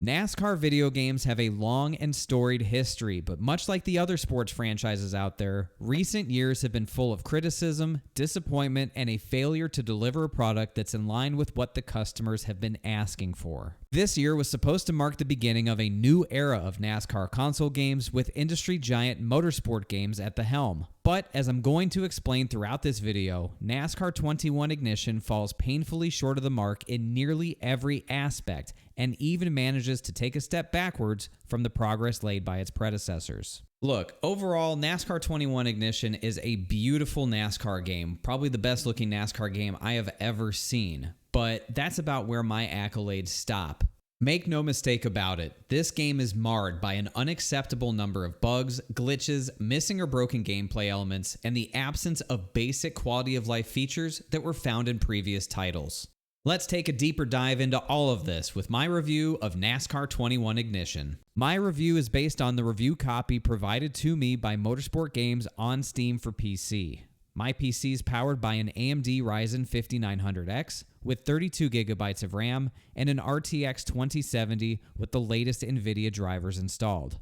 NASCAR video games have a long and storied history, but much like the other sports franchises out there, recent years have been full of criticism, disappointment, and a failure to deliver a product that's in line with what the customers have been asking for. This year was supposed to mark the beginning of a new era of NASCAR console games with industry giant Motorsport Games at the helm. But as I'm going to explain throughout this video, NASCAR 21 Ignition falls painfully short of the mark in nearly every aspect, and even manages to take a step backwards from the progress laid by its predecessors. Look, overall, NASCAR 21 Ignition is a beautiful NASCAR game, probably the best looking NASCAR game I have ever seen, but that's about where my accolades stop. Make no mistake about it, this game is marred by an unacceptable number of bugs, glitches, missing or broken gameplay elements, and the absence of basic quality of life features that were found in previous titles. Let's take a deeper dive into all of this with my review of NASCAR 21 Ignition. My review is based on the review copy provided to me by Motorsport Games on Steam for PC. My PC is powered by an AMD Ryzen 5900X with 32 gigabytes of RAM and an RTX 2070 with the latest NVIDIA drivers installed.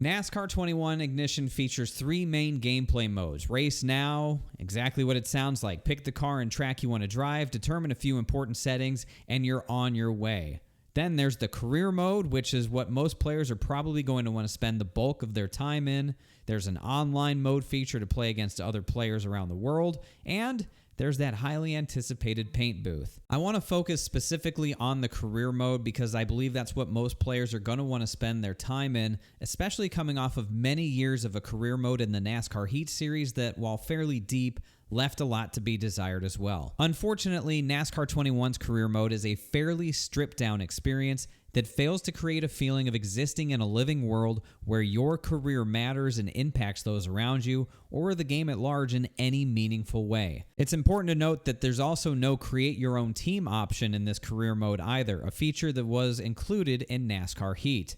NASCAR 21 Ignition features three main gameplay modes: Race Now, exactly what it sounds like, pick the car and track you want to drive, determine a few important settings, and you're on your way. Then there's the Career mode, which is what most players are probably going to want to spend the bulk of their time in. There's an online mode feature to play against other players around the world, and there's that highly anticipated paint booth. I want to focus specifically on the Career mode because I believe that's what most players are going to want to spend their time in, especially coming off of many years of a Career mode in the NASCAR Heat series that, while fairly deep, left a lot to be desired as well. Unfortunately, NASCAR 21's Career mode is a fairly stripped-down experience that fails to create a feeling of existing in a living world where your career matters and impacts those around you or the game at large in any meaningful way. It's important to note that there's also no create your own team option in this Career mode either, a feature that was included in NASCAR Heat.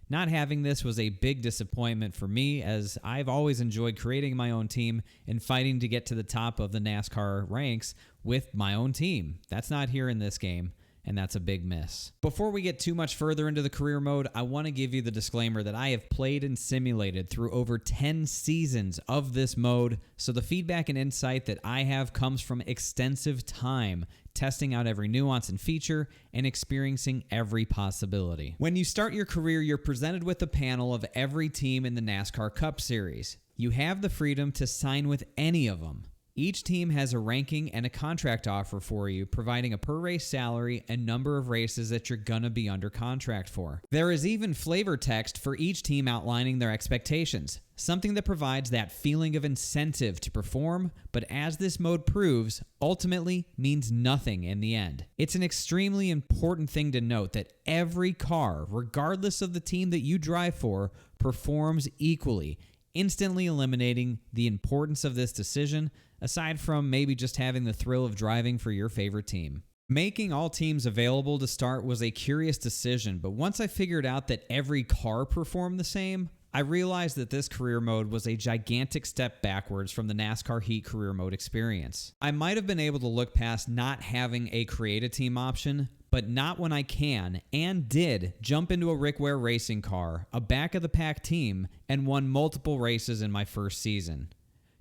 Not having this was a big disappointment for me, as I've always enjoyed creating my own team and fighting to get to the top of the NASCAR ranks with my own team. That's not here in this game, and that's a big miss. Before we get too much further into the Career mode, I want to give you the disclaimer that I have played and simulated through over 10 seasons of this mode, so the feedback and insight that I have comes from extensive time testing out every nuance and feature and experiencing every possibility. When you start your career, you're presented with a panel of every team in the NASCAR Cup Series. You have the freedom to sign with any of them. Each team has a ranking and a contract offer for you, providing a per-race salary and number of races that you're gonna be under contract for. There is even flavor text for each team outlining their expectations, something that provides that feeling of incentive to perform, but as this mode proves, ultimately means nothing in the end. It's an extremely important thing to note that every car, regardless of the team that you drive for, performs equally, instantly eliminating the importance of this decision, aside from maybe just having the thrill of driving for your favorite team. Making all teams available to start was a curious decision, but once I figured out that every car performed the same, I realized that this Career mode was a gigantic step backwards from the NASCAR Heat Career mode experience. I might have been able to look past not having a create a team option, but not when I can and did jump into a Rick Ware racing car, a back-of-the-pack team, and won multiple races in my first season.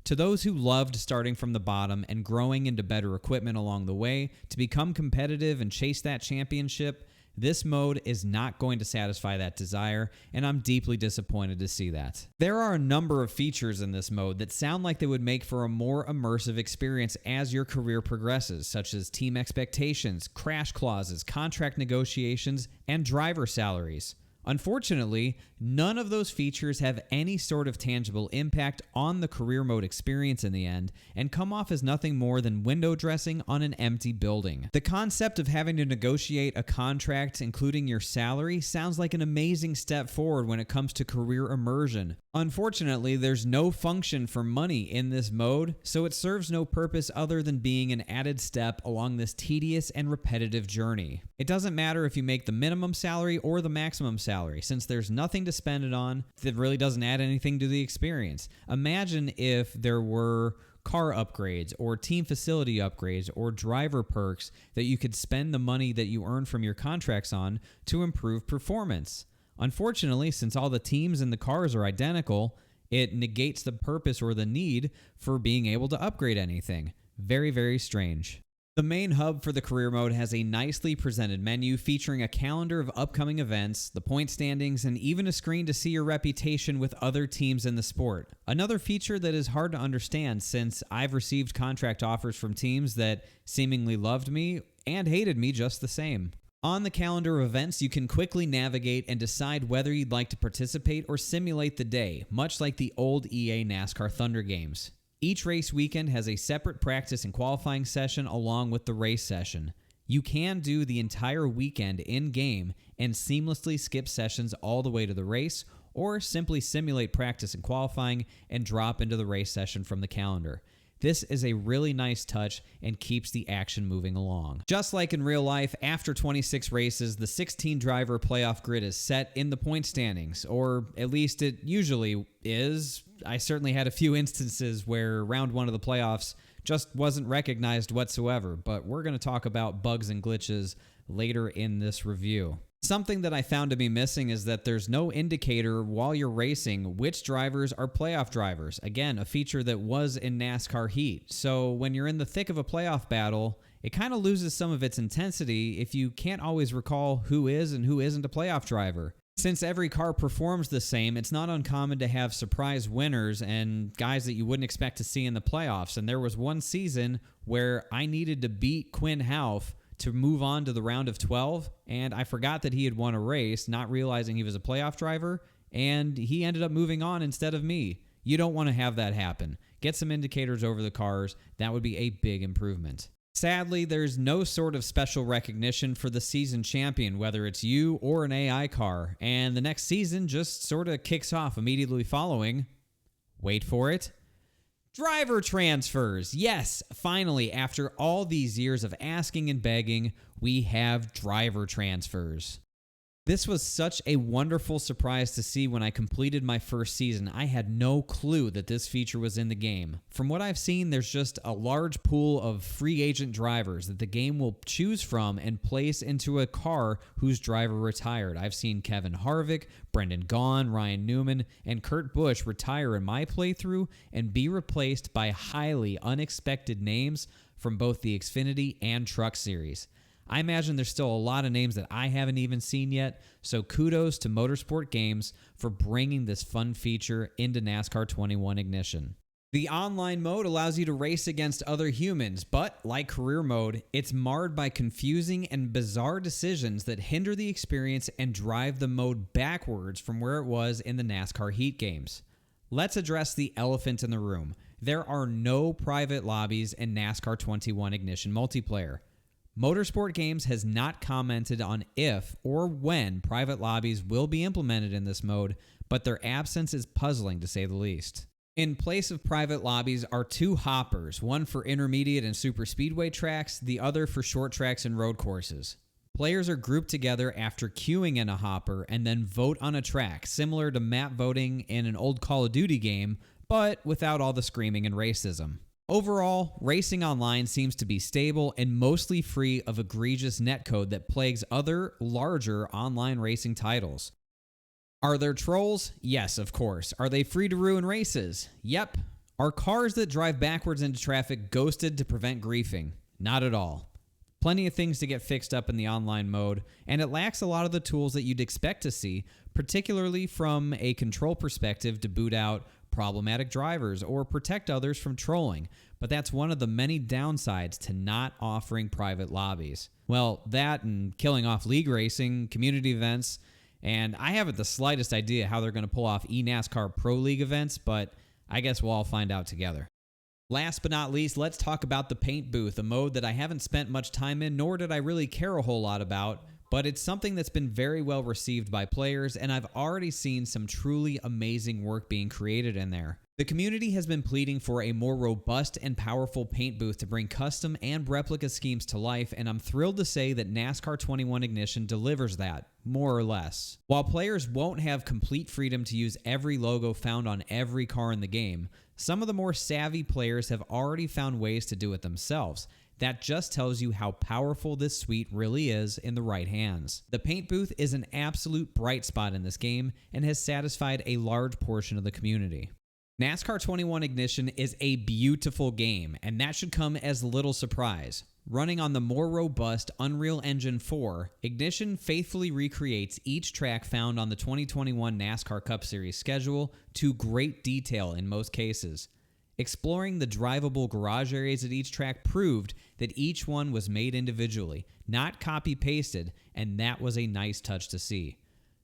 To those who loved starting from the bottom and growing into better equipment along the way to become competitive and chase that championship, this mode is not going to satisfy that desire, and I'm deeply disappointed to see that. There are a number of features in this mode that sound like they would make for a more immersive experience as your career progresses, such as team expectations, crash clauses, contract negotiations, and driver salaries. Unfortunately, none of those features have any sort of tangible impact on the Career mode experience in the end and come off as nothing more than window dressing on an empty building. The concept of having to negotiate a contract including your salary sounds like an amazing step forward when it comes to career immersion. Unfortunately, there's no function for money in this mode, so it serves no purpose other than being an added step along this tedious and repetitive journey. It doesn't matter if you make the minimum salary or the maximum salary, since there's nothing to spend it on that really doesn't add anything to the experience. Imagine if there were car upgrades or team facility upgrades or driver perks that you could spend the money that you earn from your contracts on to improve performance. Unfortunately, since all the teams and the cars are identical, it negates the purpose or the need for being able to upgrade anything. Very, very strange. The main hub for the career mode has a nicely presented menu featuring a calendar of upcoming events, the point standings, and even a screen to see your reputation with other teams in the sport. Another feature that is hard to understand since I've received contract offers from teams that seemingly loved me and hated me just the same. On the calendar of events, you can quickly navigate and decide whether you'd like to participate or simulate the day, much like the old EA NASCAR Thunder games. Each race weekend has a separate practice and qualifying session along with the race session. You can do the entire weekend in-game and seamlessly skip sessions all the way to the race, or simply simulate practice and qualifying and drop into the race session from the calendar. This is a really nice touch and keeps the action moving along. Just like in real life, after 26 races, the 16-driver playoff grid is set in the point standings, or at least it usually is. I certainly had a few instances where round one of the playoffs just wasn't recognized whatsoever, but we're going to talk about bugs and glitches later in this review. Something that I found to be missing is that there's no indicator while you're racing which drivers are playoff drivers. Again, a feature that was in NASCAR Heat. So when you're in the thick of a playoff battle, it kind of loses some of its intensity if you can't always recall who is and who isn't a playoff driver. Since every car performs the same, it's not uncommon to have surprise winners and guys that you wouldn't expect to see in the playoffs. And there was one season where I needed to beat Quinn Houff to move on to the round of 12, and I forgot that he had won a race, not realizing he was a playoff driver, and he ended up moving on instead of me. You don't want to have that happen. Get some indicators over the cars. That would be a big improvement. Sadly, there's no sort of special recognition for the season champion, whether it's you or an AI car, and the next season just sort of kicks off immediately following, wait for it, driver transfers. Yes, finally, after all these years of asking and begging, we have driver transfers. This was such a wonderful surprise to see when I completed my first season. I had no clue that this feature was in the game. From what I've seen, there's just a large pool of free agent drivers that the game will choose from and place into a car whose driver retired. I've seen Kevin Harvick, Brendan Gaughan, Ryan Newman, and Kurt Busch retire in my playthrough and be replaced by highly unexpected names from both the Xfinity and Truck Series. I imagine there's still a lot of names that I haven't even seen yet, so kudos to Motorsport Games for bringing this fun feature into NASCAR 21 Ignition. The online mode allows you to race against other humans, but like career mode, it's marred by confusing and bizarre decisions that hinder the experience and drive the mode backwards from where it was in the NASCAR Heat games. Let's address the elephant in the room. There are no private lobbies in NASCAR 21 Ignition multiplayer. Motorsport Games has not commented on if or when private lobbies will be implemented in this mode, but their absence is puzzling to say the least. In place of private lobbies are two hoppers, one for intermediate and super speedway tracks, the other for short tracks and road courses. Players are grouped together after queuing in a hopper and then vote on a track, similar to map voting in an old Call of Duty game, but without all the screaming and racism. Overall, racing online seems to be stable and mostly free of egregious netcode that plagues other, larger online racing titles. Are there trolls? Yes, of course. Are they free to ruin races? Yep. Are cars that drive backwards into traffic ghosted to prevent griefing? Not at all. Plenty of things to get fixed up in the online mode, and it lacks a lot of the tools that you'd expect to see, particularly from a control perspective to boot out problematic drivers or protect others from trolling, but that's one of the many downsides to not offering private lobbies. Well, that and killing off league racing, community events, and I haven't the slightest idea how they're going to pull off eNASCAR Pro League events, but I guess we'll all find out together. Last but not least, let's talk about the paint booth, a mode that I haven't spent much time in, nor did I really care a whole lot about, but it's something that's been very well received by players, and I've already seen some truly amazing work being created in there. The community has been pleading for a more robust and powerful paint booth to bring custom and replica schemes to life, and I'm thrilled to say that NASCAR 21 Ignition delivers that, more or less. While players won't have complete freedom to use every logo found on every car in the game, some of the more savvy players have already found ways to do it themselves. That just tells you how powerful this suite really is in the right hands. The paint booth is an absolute bright spot in this game and has satisfied a large portion of the community. NASCAR 21 Ignition is a beautiful game, and that should come as little surprise. Running on the more robust Unreal Engine 4, Ignition faithfully recreates each track found on the 2021 NASCAR Cup Series schedule to great detail in most cases. Exploring the drivable garage areas at each track proved that each one was made individually, not copy-pasted, and that was a nice touch to see.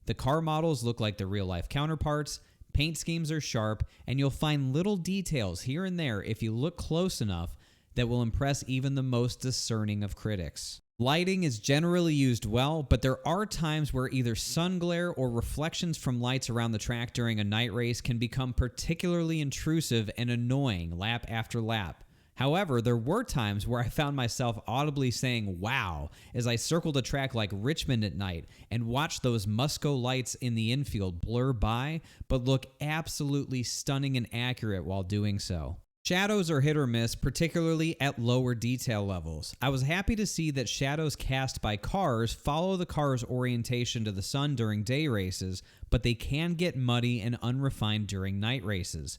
The car models look like their real-life counterparts, paint schemes are sharp, and you'll find little details here and there if you look close enough that will impress even the most discerning of critics. Lighting is generally used well, but there are times where either sun glare or reflections from lights around the track during a night race can become particularly intrusive and annoying lap after lap. However, there were times where I found myself audibly saying wow as I circled a track like Richmond at night and watched those Musco lights in the infield blur by, but look absolutely stunning and accurate while doing so. Shadows are hit or miss, particularly at lower detail levels. I was happy to see that shadows cast by cars follow the car's orientation to the sun during day races, but they can get muddy and unrefined during night races.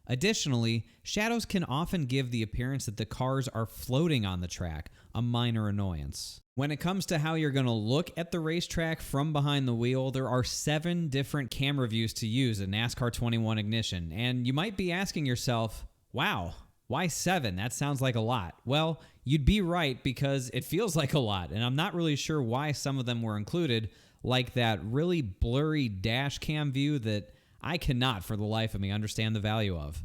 Additionally, shadows can often give the appearance that the cars are floating on the track, a minor annoyance. When it comes to how you're going to look at the racetrack from behind the wheel, there are 7 different camera views to use in NASCAR 21 Ignition, and you might be asking yourself, wow, why 7? That sounds like a lot. Well, you'd be right because it feels like a lot, and I'm not really sure why some of them were included, like that really blurry dash cam view that I cannot for the life of me understand the value of.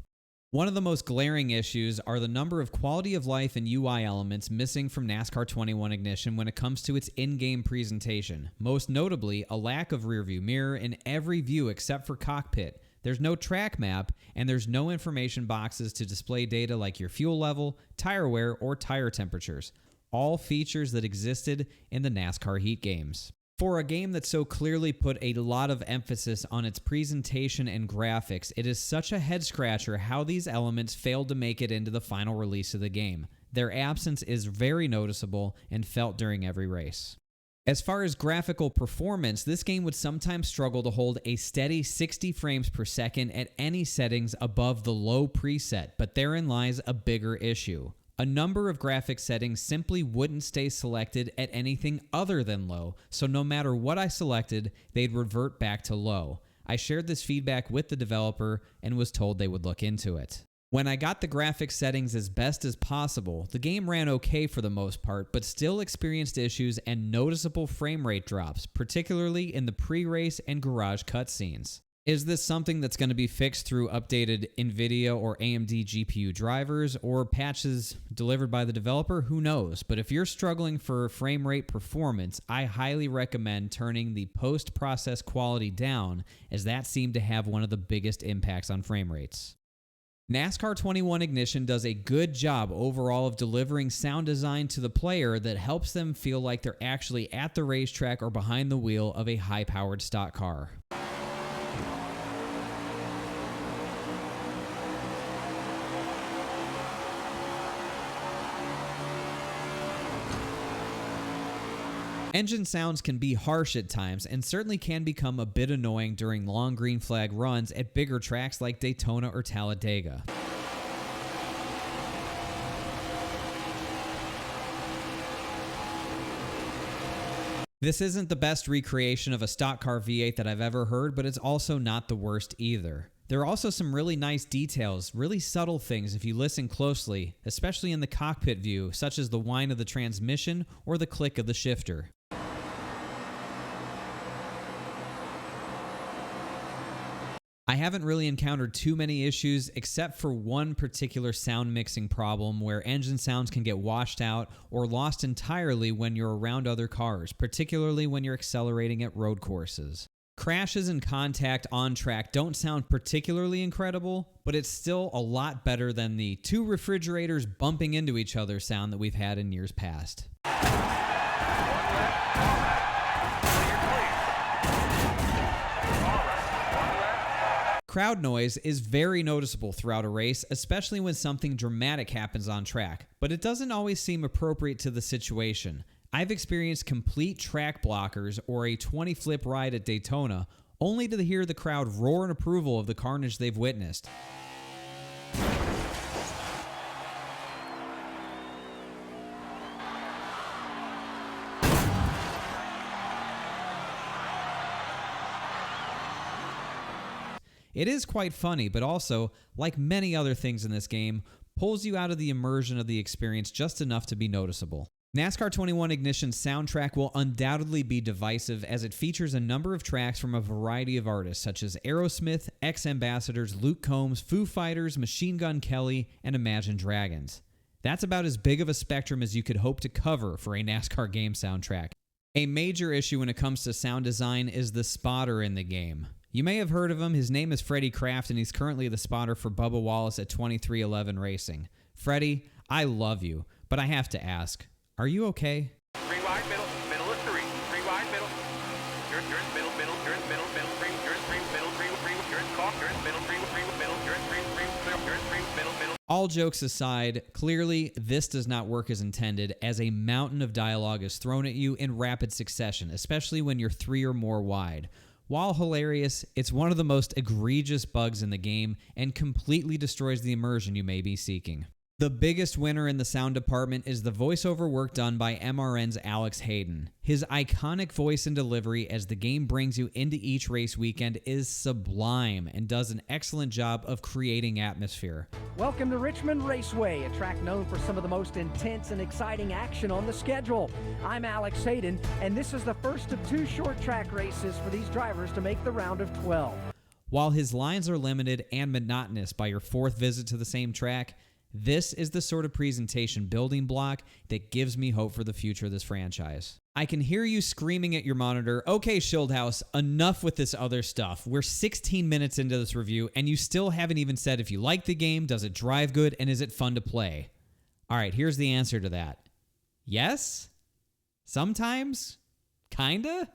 One of the most glaring issues are the number of quality of life and UI elements missing from NASCAR 21 Ignition when it comes to its in-game presentation, most notably a lack of rearview mirror in every view except for cockpit. There's no track map, and there's no information boxes to display data like your fuel level, tire wear, or tire temperatures, all features that existed in the NASCAR Heat games. For a game that so clearly put a lot of emphasis on its presentation and graphics, it is such a head-scratcher how these elements failed to make it into the final release of the game. Their absence is very noticeable and felt during every race. As far as graphical performance, this game would sometimes struggle to hold a steady 60 frames per second at any settings above the low preset, but therein lies a bigger issue. A number of graphic settings simply wouldn't stay selected at anything other than low, so no matter what I selected, they'd revert back to low. I shared this feedback with the developer and was told they would look into it. When I got the graphic settings as best as possible, the game ran okay for the most part, but still experienced issues and noticeable frame rate drops, particularly in the pre-race and garage cutscenes. Is this something that's going to be fixed through updated NVIDIA or AMD GPU drivers or patches delivered by the developer? Who knows? But if you're struggling for frame rate performance, I highly recommend turning the post-process quality down, as that seemed to have one of the biggest impacts on frame rates. NASCAR 21 Ignition does a good job overall of delivering sound design to the player that helps them feel like they're actually at the racetrack or behind the wheel of a high-powered stock car. Engine sounds can be harsh at times and certainly can become a bit annoying during long green flag runs at bigger tracks like Daytona or Talladega. This isn't the best recreation of a stock car V8 that I've ever heard, but it's also not the worst either. There are also some really nice details, really subtle things if you listen closely, especially in the cockpit view, such as the whine of the transmission or the click of the shifter. I haven't really encountered too many issues except for one particular sound mixing problem where engine sounds can get washed out or lost entirely when you're around other cars, particularly when you're accelerating at road courses. Crashes and contact on track don't sound particularly incredible, but it's still a lot better than the two refrigerators bumping into each other sound that we've had in years past. Crowd noise is very noticeable throughout a race, especially when something dramatic happens on track, but it doesn't always seem appropriate to the situation. I've experienced complete track blockers or a 20-flip ride at Daytona, only to hear the crowd roar in approval of the carnage they've witnessed. It is quite funny, but also, like many other things in this game, pulls you out of the immersion of the experience just enough to be noticeable. NASCAR 21 Ignition's soundtrack will undoubtedly be divisive as it features a number of tracks from a variety of artists such as Aerosmith, X-Ambassadors, Luke Combs, Foo Fighters, Machine Gun Kelly, and Imagine Dragons. That's about as big of a spectrum as you could hope to cover for a NASCAR game soundtrack. A major issue when it comes to sound design is the spotter in the game. You may have heard of him. His name is Freddie Kraft, and he's currently the spotter for Bubba Wallace at 2311 Racing. Freddie, I love you, but I have to ask, are you okay? 3 wide, middle is 3. 3 wide, middle. You're in middle, you're in middle, 3, you're in 3, middle, 3, you're in caught, you're in middle, 3, middle, you're in 3, you're in 3, middle. All jokes aside, clearly this does not work as intended, as a mountain of dialogue is thrown at you in rapid succession, especially when you're 3 or more wide. While hilarious, it's one of the most egregious bugs in the game and completely destroys the immersion you may be seeking. The biggest winner in the sound department is the voiceover work done by MRN's Alex Hayden. His iconic voice and delivery as the game brings you into each race weekend is sublime and does an excellent job of creating atmosphere. Welcome to Richmond Raceway, a track known for some of the most intense and exciting action on the schedule. I'm Alex Hayden, and this is the first of 2 short track races for these drivers to make the round of 12. While his lines are limited and monotonous by your 4th visit to the same track, this is the sort of presentation building block that gives me hope for the future of this franchise. I can hear you screaming at your monitor, okay, Schildhouse, enough with this other stuff. We're 16 minutes into this review, and you still haven't even said if you like the game, does it drive good, and is it fun to play? All right, here's the answer to that. Yes? Sometimes? Kinda?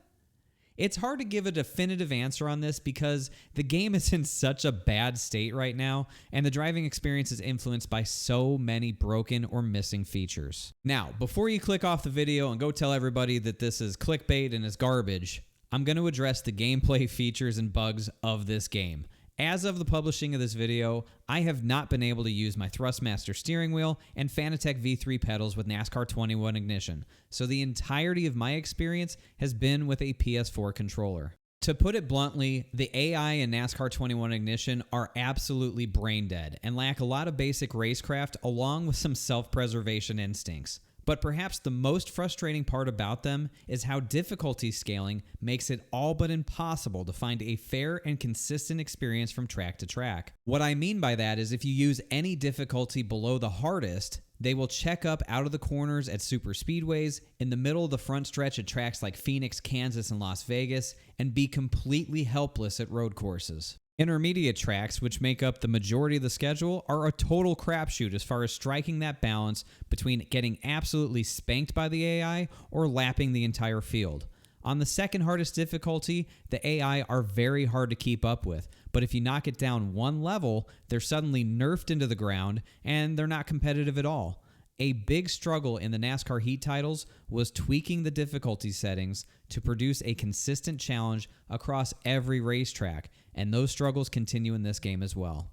It's hard to give a definitive answer on this because the game is in such a bad state right now, and the driving experience is influenced by so many broken or missing features. Now, before you click off the video and go tell everybody that this is clickbait and is garbage, I'm going to address the gameplay features and bugs of this game. As of the publishing of this video, I have not been able to use my Thrustmaster steering wheel and Fanatec V3 pedals with NASCAR 21 Ignition, so the entirety of my experience has been with a PS4 controller. To put it bluntly, the AI in NASCAR 21 Ignition are absolutely brain dead and lack a lot of basic racecraft along with some self-preservation instincts. But perhaps the most frustrating part about them is how difficulty scaling makes it all but impossible to find a fair and consistent experience from track to track. What I mean by that is if you use any difficulty below the hardest, they will check up out of the corners at super speedways, in the middle of the front stretch at tracks like Phoenix, Kansas, and Las Vegas, and be completely helpless at road courses. Intermediate tracks, which make up the majority of the schedule, are a total crapshoot as far as striking that balance between getting absolutely spanked by the AI or lapping the entire field. On the second hardest difficulty, the AI are very hard to keep up with, but if you knock it down one level, they're suddenly nerfed into the ground and they're not competitive at all. A big struggle in the NASCAR Heat titles was tweaking the difficulty settings to produce a consistent challenge across every racetrack, and those struggles continue in this game as well.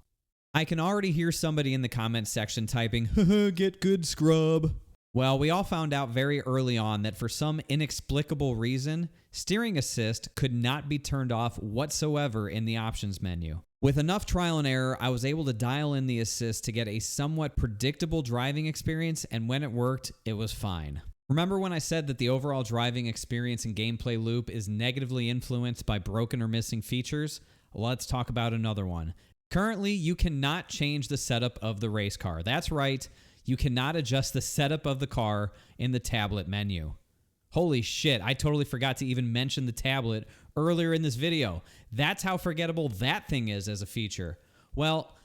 I can already hear somebody in the comments section typing, "Haha, get good, scrub." Well, we all found out very early on that for some inexplicable reason, steering assist could not be turned off whatsoever in the options menu. With enough trial and error, I was able to dial in the assist to get a somewhat predictable driving experience, and when it worked, it was fine. Remember when I said that the overall driving experience and gameplay loop is negatively influenced by broken or missing features? Let's talk about another one. Currently, you cannot change the setup of the race car. That's right, you cannot adjust the setup of the car in the tablet menu. Holy shit, I totally forgot to even mention the tablet earlier in this video. That's how forgettable that thing is as a feature. Well,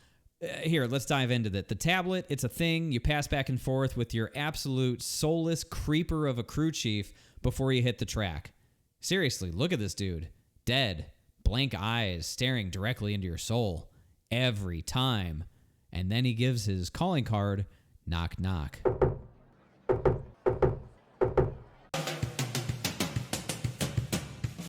here, let's dive into that. The tablet, it's a thing you pass back and forth with your absolute soulless creeper of a crew chief before you hit the track. Seriously, look at this dude. Dead, blank eyes staring directly into your soul every time. And then he gives his calling card, knock, knock.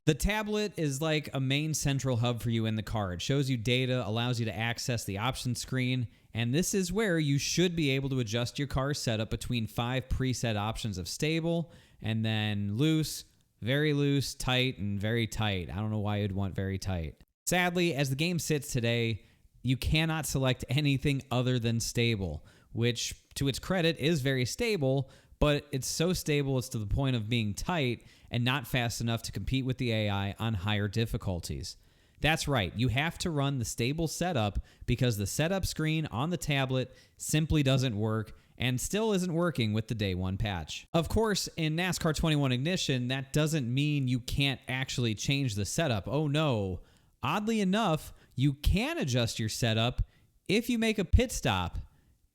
The tablet is like a main central hub for you in the car. It shows you data, allows you to access the options screen, and this is where you should be able to adjust your car setup between 5 preset options of stable, and then loose, very loose, tight, and very tight. I don't know why you'd want very tight. Sadly, as the game sits today, you cannot select anything other than stable, which, to its credit, is very stable, but it's so stable it's to the point of being tight and not fast enough to compete with the AI on higher difficulties. That's right, you have to run the stable setup because the setup screen on the tablet simply doesn't work and still isn't working with the day 1 patch. Of course, in NASCAR 21 Ignition, that doesn't mean you can't actually change the setup. Oh no. Oddly enough, you can adjust your setup if you make a pit stop.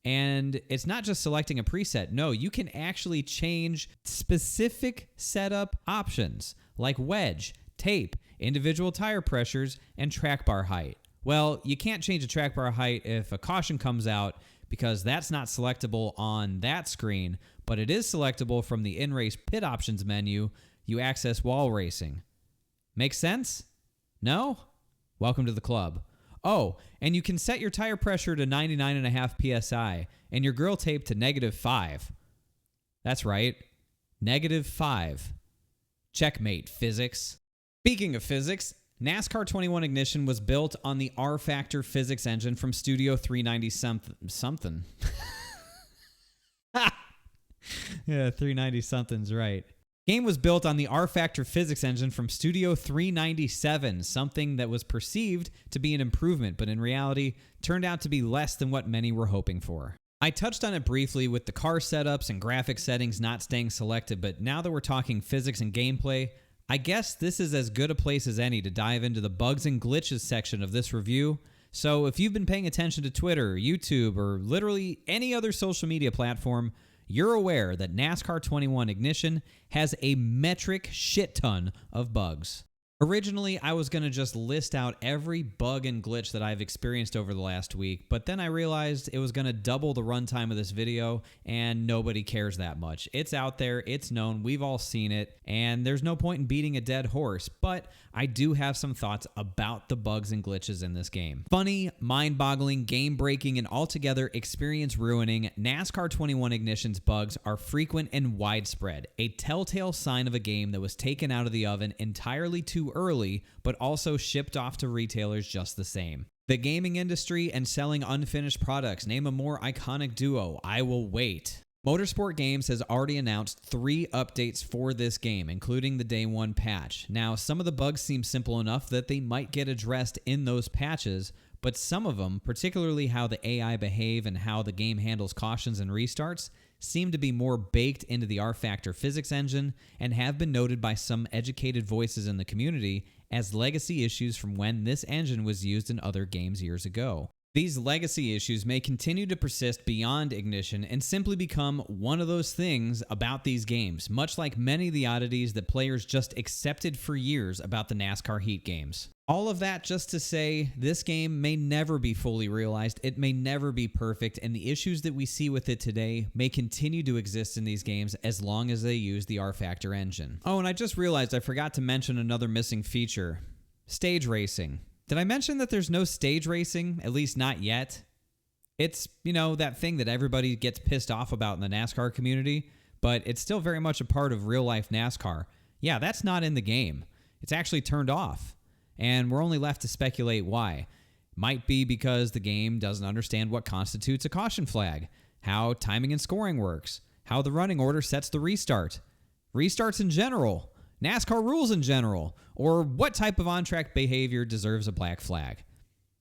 And it's not just selecting a preset. No, you can actually change specific setup options like wedge, tape, individual tire pressures, and track bar height. Well, you can't change a track bar height if a caution comes out because that's not selectable on that screen, but it is selectable from the in-race pit options menu you access while racing. Make sense? No? Welcome to the club. Oh, and you can set your tire pressure to 99.5 PSI and your grill tape to -5. That's right, -5. Checkmate, physics. Speaking of physics, NASCAR 21 Ignition was built on the R-Factor physics engine from Studio 390 something. Yeah, 390 something's right. Game was built on the R-Factor physics engine from Studio 397, something that was perceived to be an improvement, but in reality turned out to be less than what many were hoping for. I touched on it briefly with the car setups and graphic settings not staying selected, but now that we're talking physics and gameplay, I guess this is as good a place as any to dive into the bugs and glitches section of this review. So if you've been paying attention to Twitter, YouTube, or literally any other social media platform, you're aware that NASCAR 21 Ignition has a metric shit ton of bugs. Originally, I was going to just list out every bug and glitch that I've experienced over the last week, but then I realized it was going to double the runtime of this video, and nobody cares that much. It's out there, it's known, we've all seen it, and there's no point in beating a dead horse, but I do have some thoughts about the bugs and glitches in this game. Funny, mind-boggling, game-breaking, and altogether experience-ruining, NASCAR 21 Ignition's bugs are frequent and widespread, a telltale sign of a game that was taken out of the oven entirely too early, but also shipped off to retailers just the same. The gaming industry and selling unfinished products, name a more iconic duo. I will wait. Motorsport Games has already announced 3 updates for this game, including the Day 1 patch. Now, some of the bugs seem simple enough that they might get addressed in those patches, but some of them, particularly how the AI behave and how the game handles cautions and restarts, seem to be more baked into the R-Factor physics engine and have been noted by some educated voices in the community as legacy issues from when this engine was used in other games years ago. These legacy issues may continue to persist beyond Ignition and simply become one of those things about these games, much like many of the oddities that players just accepted for years about the NASCAR Heat games. All of that just to say, this game may never be fully realized, it may never be perfect, and the issues that we see with it today may continue to exist in these games as long as they use the R-Factor engine. Oh, and I just realized I forgot to mention another missing feature. Stage racing. Did I mention that there's no stage racing, at least not yet? It's, that thing that everybody gets pissed off about in the NASCAR community, but it's still very much a part of real-life NASCAR. Yeah, that's not in the game. It's actually turned off, and we're only left to speculate why. Might be because the game doesn't understand what constitutes a caution flag, how timing and scoring works, how the running order sets the restart, restarts in general, NASCAR rules in general, or what type of on-track behavior deserves a black flag.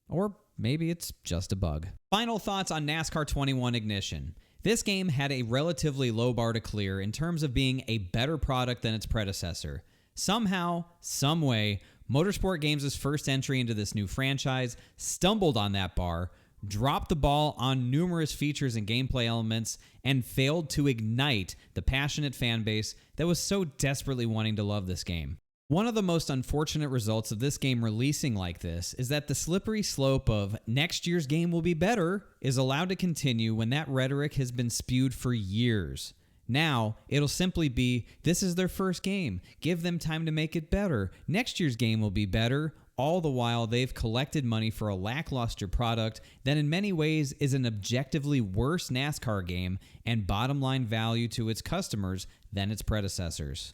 Or maybe it's just a bug. Final thoughts on NASCAR 21 Ignition. This game had a relatively low bar to clear in terms of being a better product than its predecessor. Somehow, someway, Motorsport Games' first entry into this new franchise stumbled on that bar, dropped the ball on numerous features and gameplay elements, and failed to ignite the passionate fan base that was so desperately wanting to love this game. One of the most unfortunate results of this game releasing like this is that the slippery slope of next year's game will be better is allowed to continue when that rhetoric has been spewed for years. Now, it'll simply be, this is their first game, give them time to make it better, next year's game will be better, all the while they've collected money for a lackluster product that in many ways is an objectively worse NASCAR game and bottom line value to its customers than its predecessors.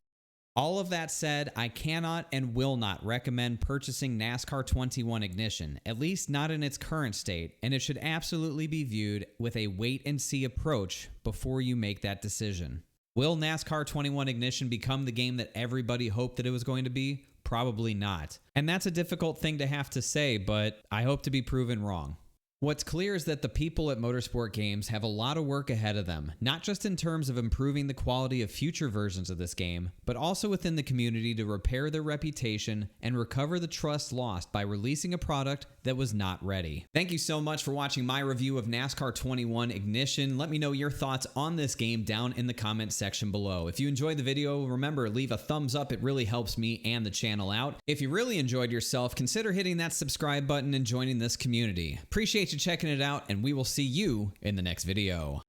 All of that said, I cannot and will not recommend purchasing NASCAR 21 Ignition, at least not in its current state, and it should absolutely be viewed with a wait-and-see approach before you make that decision. Will NASCAR 21 Ignition become the game that everybody hoped that it was going to be? Probably not. And that's a difficult thing to have to say, but I hope to be proven wrong. What's clear is that the people at Motorsport Games have a lot of work ahead of them, not just in terms of improving the quality of future versions of this game, but also within the community to repair their reputation and recover the trust lost by releasing a product that was not ready. Thank you so much for watching my review of NASCAR 21 Ignition. Let me know your thoughts on this game down in the comments section below. If you enjoyed the video, remember, leave a thumbs up. It really helps me and the channel out. If you really enjoyed yourself, consider hitting that subscribe button and joining this community. Appreciate you checking it out, and we will see you in the next video.